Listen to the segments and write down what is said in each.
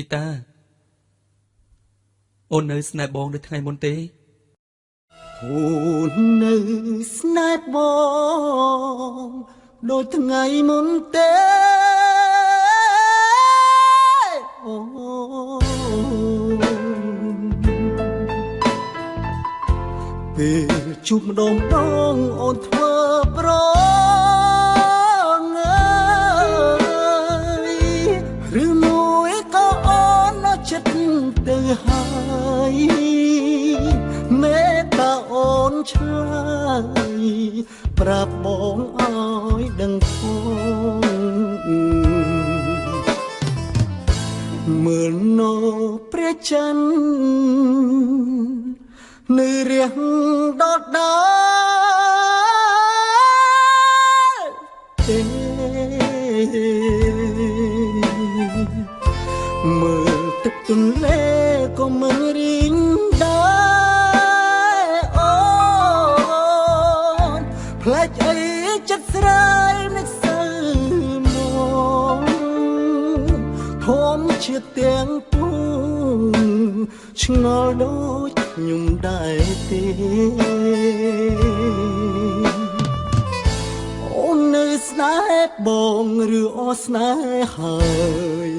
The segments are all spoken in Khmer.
នីតាអូននៅស្នេហ៍បងដូចថ្ងៃមុនទេអូននៅស្នេហ៍បងដូចថ្ងៃមុនទេអូពេលជួបម្ដងអូនធ្វើប្រងើយឬមួយក៏អូននៅចិត្តទៅហើយមេតាអូនឆ្លើយប្រាប់បងឲ្យដឹងផងមើលនៅព្រះច័ន្ទនៅរះដដែលទេមើលទឹកទន្លេក៏មិនរីងដែរអូនផ្លែកអីចិត្តស្រាយនឹកសើមកធំជាទាំងពួងឆ្ងល់ដូចខ្ញុំដែរទេអូននៅស្នេហ៍បងឬអស្នេហ៍ហើយ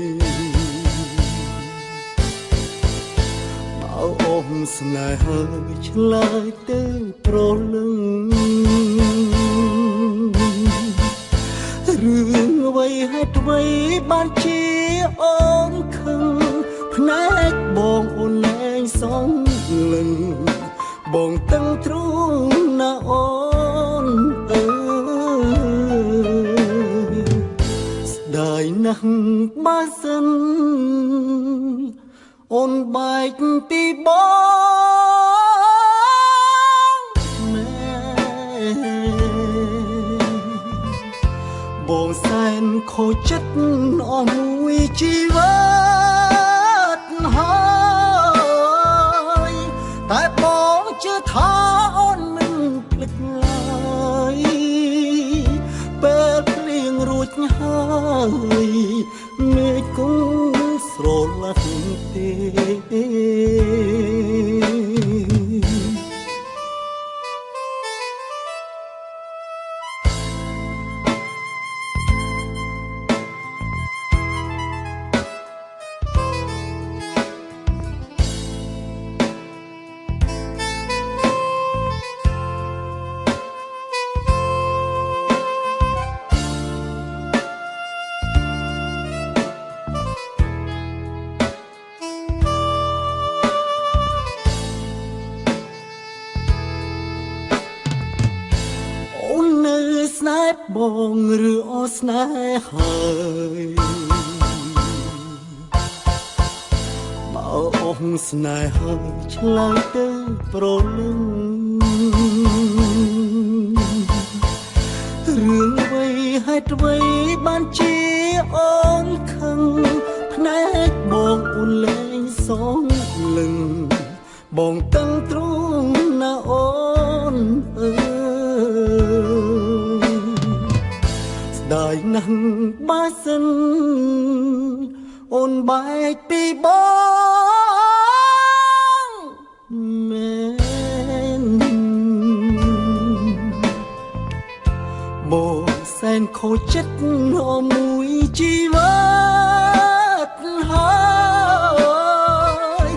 បើអូនស្នេហ៍ឆ្លើយទៅប្រលឹងរឿងអ្វីហេតុអ្វីបានជាអូនខឹងភ្នែកបងអូនលែងសងលឹងបងតឹងទ្រូងណាអូនអើយស្ដាយណាស់បើសិនអូនបែកពីបងមែបងសែនខូចចិត្តអស់មួយជីវិតហើយតែបងជឿថាអូនមិនភ្លេចឡើយពេលភ្លៀងរួចហើយមេឃគង់ស្រលាស់ទេស្នេហ៍បងឬអស្នេហ៍ហើយបើអូនស្នេហ៍ឆ្លើយទៅប្រលឹងរឿងអ្វីហេតុអ្វីបានជាអូនខឹងភ្នែកបងអូនលែងសងលឹងបងតឹងទ្រូងណាអូនអើដែរណាស់បើសិនអូនបែកពីបងមែនបងសែនខូចចិត្តអស់មួយជីវិតហើយ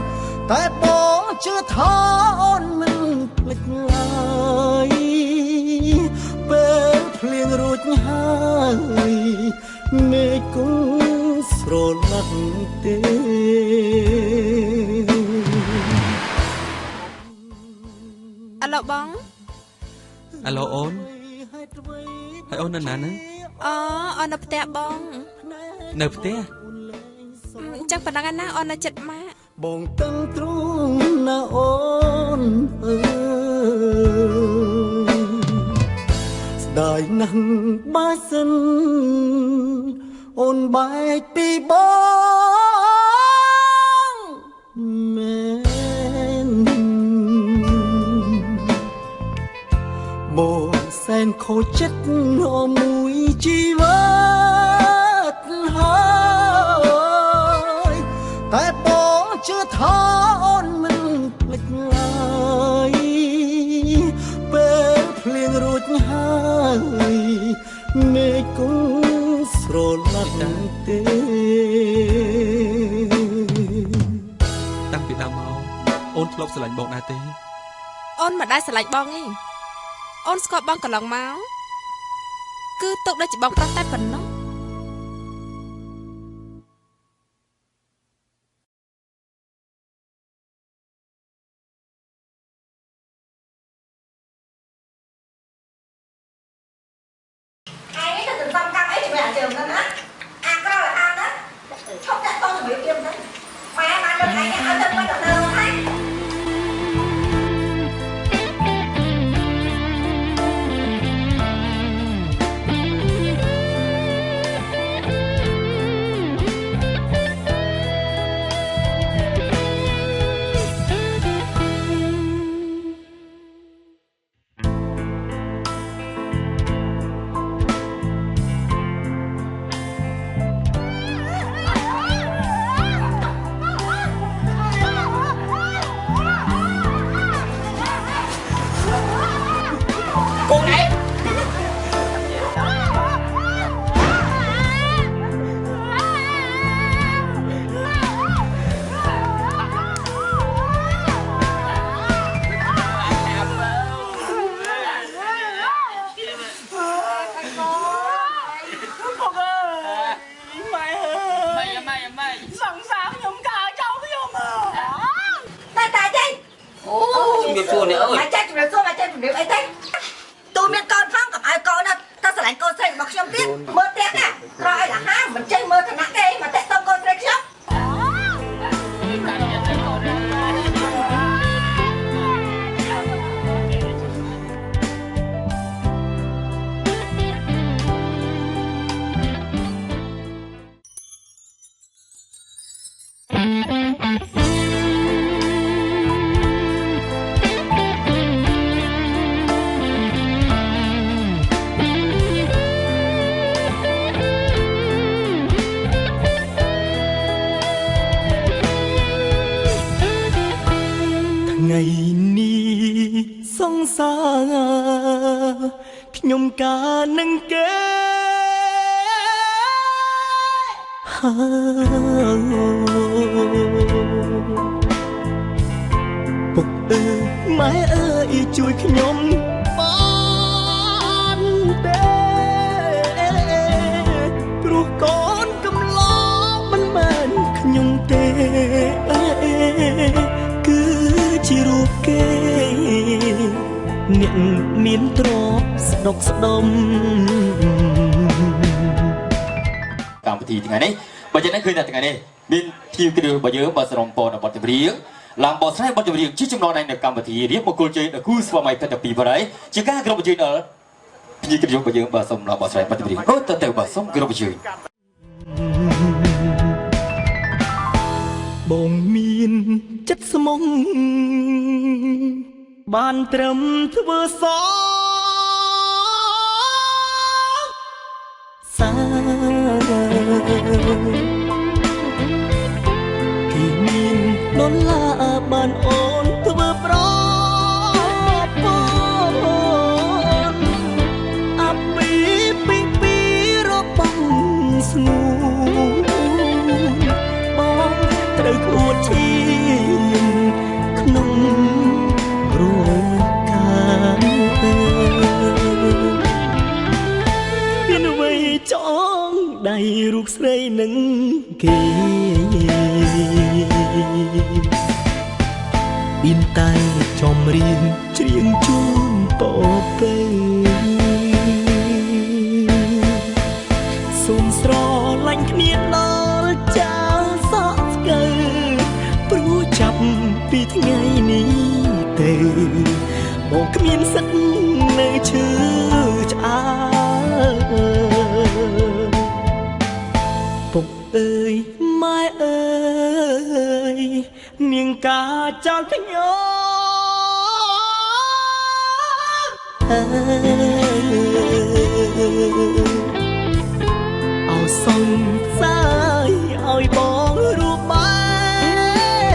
តែបងជឿថាអូនមិនភ្លេចឡើយពេលភ្លៀងរួចហើយមេឃគង់ស្រលាស់ទេអាឡូបងអាឡូអូនហើយអូននៅណាហ្នឹងអូននៅផ្ទះបងនៅផ្ទះអញ្ចឹងប៉ុណ្ណឹងណាអូននៅចិត្តម៉ាក់បងតឹងទ្រូងណាអូនអើយស្ដាយណាស់បើសិនអូនបែកពីបងមែនបងសែនខូចចិត្តអស់មួយជីវិតហើយ ជឿថាអូនមិនភ្លេចឡើយពេលភ្លៀងរួចហើយមេឃគង់ស្រឡាក់ទេតាំងពីដើមមកអូនធ្លាប់ស្រឡាញ់បងដែរទេអូនមិនដែលស្រឡាញ់បងទេអូនស្គាល់បងកន្លងមកគឺទុកដូចជាបងប្រុសតែប៉ុណ្ណោះថ្ងៃនេះសង្សារខ្ញុំការនឹងគេពុកអើម៉ែអើយជួយខ្ញុំបានទេព្រោះកូនកំឡោងមិនមែនខ្ញុំទេគឺជារូបគេអ្នកមានទ្រព្យស្ដុកស្ដុំកម្មវិធីថ្ងៃនេះបើយ៉ាងណាឃើញថាថ្ងៃនេះមានធីមគ្រឿងរបស់យើងបើសរំពរនៅបទចម្រៀងឡើងបោះស្រែបទចម្រៀងជាចំណងនៅកម្មវិធីរៀបមង្គលជ័យដល់គូស្វាមីភេទទី2បរិយជាការក្រុមជ័យដល់ភ្ញៀវគ្រឿងរបស់យើងបើសុំឡើងបោះស្រែបទចម្រៀងអូទៅបើសុំក្រុមជ័យបងមានចិត្តស្មុងបានត្រឹមធ្វើសសាគេមានដុល្លារបានអូនធ្វើប្រពន្ធអាពីរបស់ស្ងួនបងត្រូវអួតឈាមក្នុងរួកាមានអ្វីចងដៃរូបស្រីនឹងគេប៊ីនតែចំរៀងច្រៀងជូនពពេសូមស្រឡាញ់គ្នាដល់ចាសក់ស្កើព្រោះចាប់ពីថ្ងៃនេះទេបងគ្មានសិទ្ធនៅឈឺឆ្អើពុកអើយម៉ែអើយនាងការចោលខ្ញុំអោសង្សាយឲ្យបងរួបបែ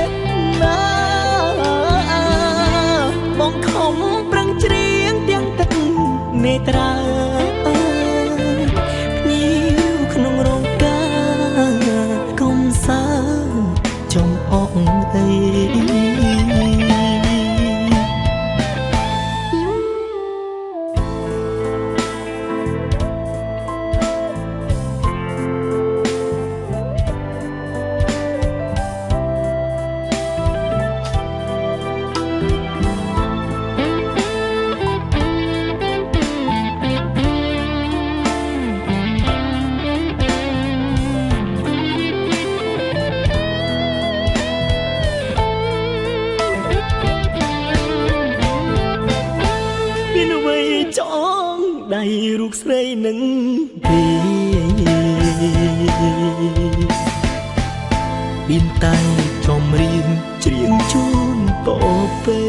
ក នេត្រាភ្ញៀវក្នុងរោងការកុំសើចំអកអីចងដៃរូបស្រីនឹងទេមានតែចំរៀងច្រៀងជូនពពេ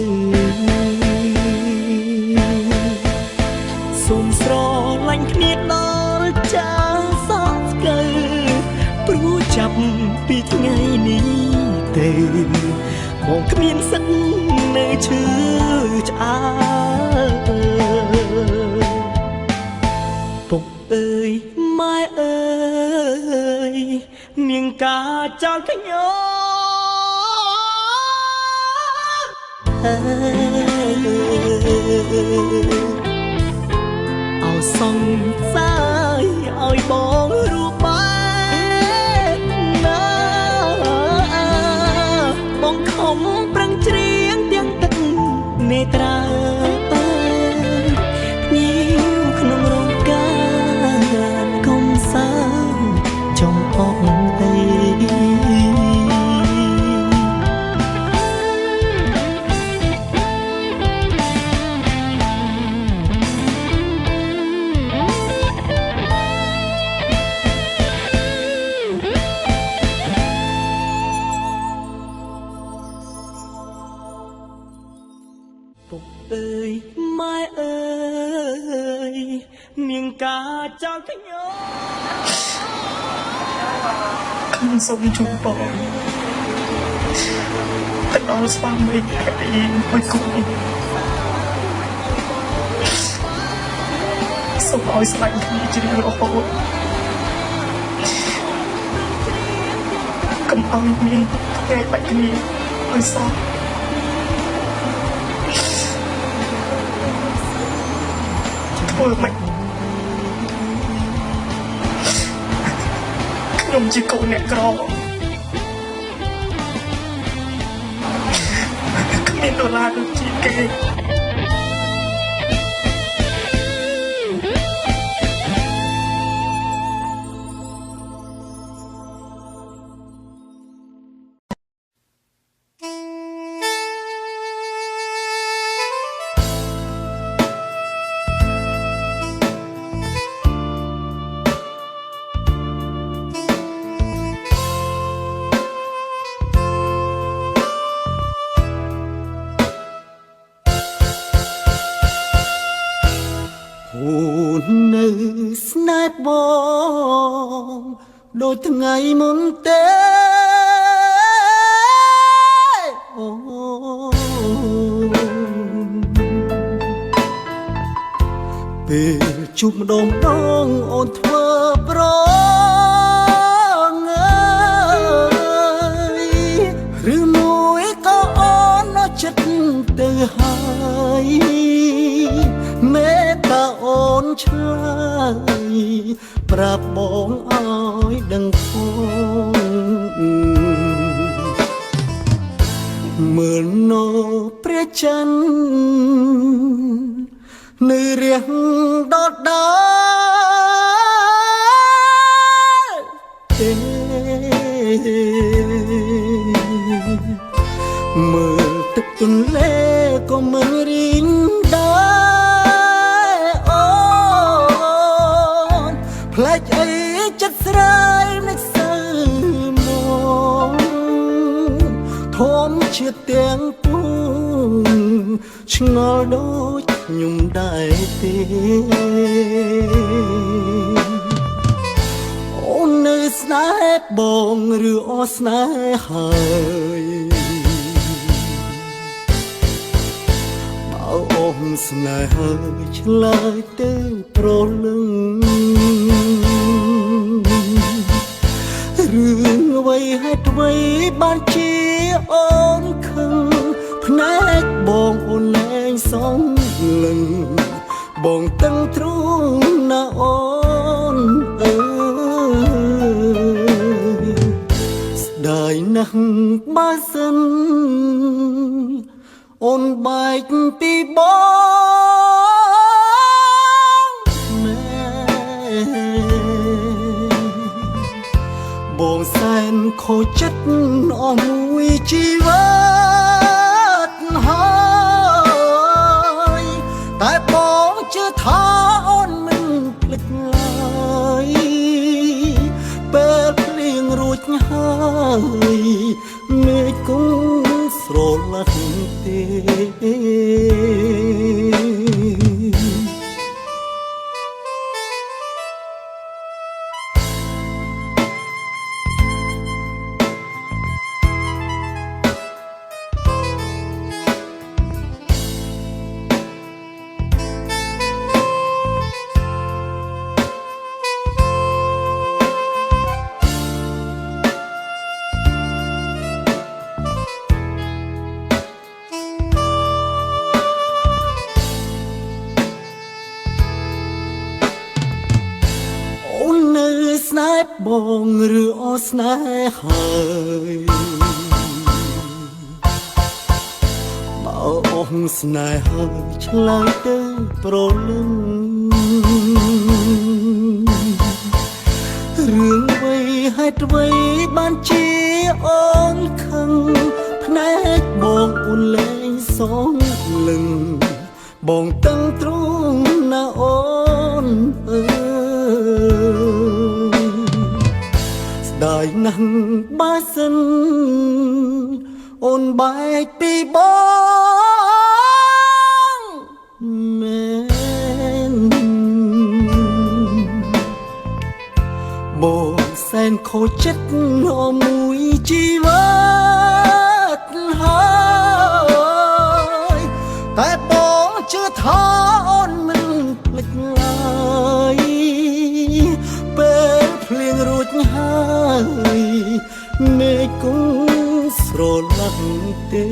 សូមស្រឡាញ់គ្នាដល់ចាសោកស្កើព្រោះចាប់ពីថ្ងៃនេះទៅមកគ្មានសឹកនៅឈឺឆ្អើពុកអើយម៉ែអើយនាងការចោលខ្ញុំអោសងសាយឲ្យបងរូបបែបណាបងខំប្រឹងច្រៀងទាំងទឹកនេត្រាភ្ញៀវក្នុងរោងការកុំសើចំអកអីពុកអើយម៉ែអើយនាងការចោលខ្ញុំសូមជូនបងទៅដល់ស្វាមីភរិយាមួយគូសូមឲ្យស្លាញ់គ្នាជារៀងរហូតកុំឲ្យមានថ្ងៃបាច់គ្នាឲ្យសោះធ្វើម៉េចខ្ញុំជាកូនអ្នកក្រគ្មានដុល្លារដូចជាគេនៅស្នេហ៍បងដូចថ្ងៃមុនទេអូពេលជួបម្ដងអូនធ្វើប្រងឬមួយក៏អូននៅចិត្តទៅហើយមេតាអូនឆ្លើយប្រាប់បងឲ្យដឹងផងមើលនៅព្រះច័ន្ទនៅរៀងដដែលទេមើលទឹកទន្លេក៏មិនរីងដែរអូនផ្លែកអីចិត្តស្រាយនឹកសើមកធំជាទាំងពួងឆ្ងល់ដូចខ្ញុំដែរទេអូននៅស្នេហ៍បងឬអស្នេហ៍ហើយបើអូ ងស្នេហាឆ្លើយទៅប្រលឹងរឿងអ្វីហេតុអ្វីបានជាអូនខឹងភ្នែកបងអូនលែងសងលឹងបងតឹងទ្រូងណាអូនអើយស្ដាយណាស់បើសិនអូនបែកពីបងមែបងសែនខូចចិត្តអស់មួយជីវិតហើយតែបងជឿថាអូនមិនភ្លេចឡើយពេលភ្លៀងរួចហើយមេឃគង់ស្រលាស់ទេស្នេហ៍បងឬអស្នេហ៍ហើយបើអស់ស្នេហ៍ហើយឆ្លើយទៅប្រលឹងរឿងអ្វីហេតុអ្វីបានជាអូនខឹងភ្នែកបងអូនលែងសងលឹងបងតឹងទ្រូងណាអូនអើដាយណាស់បើសិនអូនបែកពីបងមែនបងសែនខូចចិត្តអស់មួយជីវិតហើយតែបងជឿថាអូនមិនភ្លេចឡើយពេលភ្លៀងរួចហើយមេឃគង់ស្រលាស់ទេ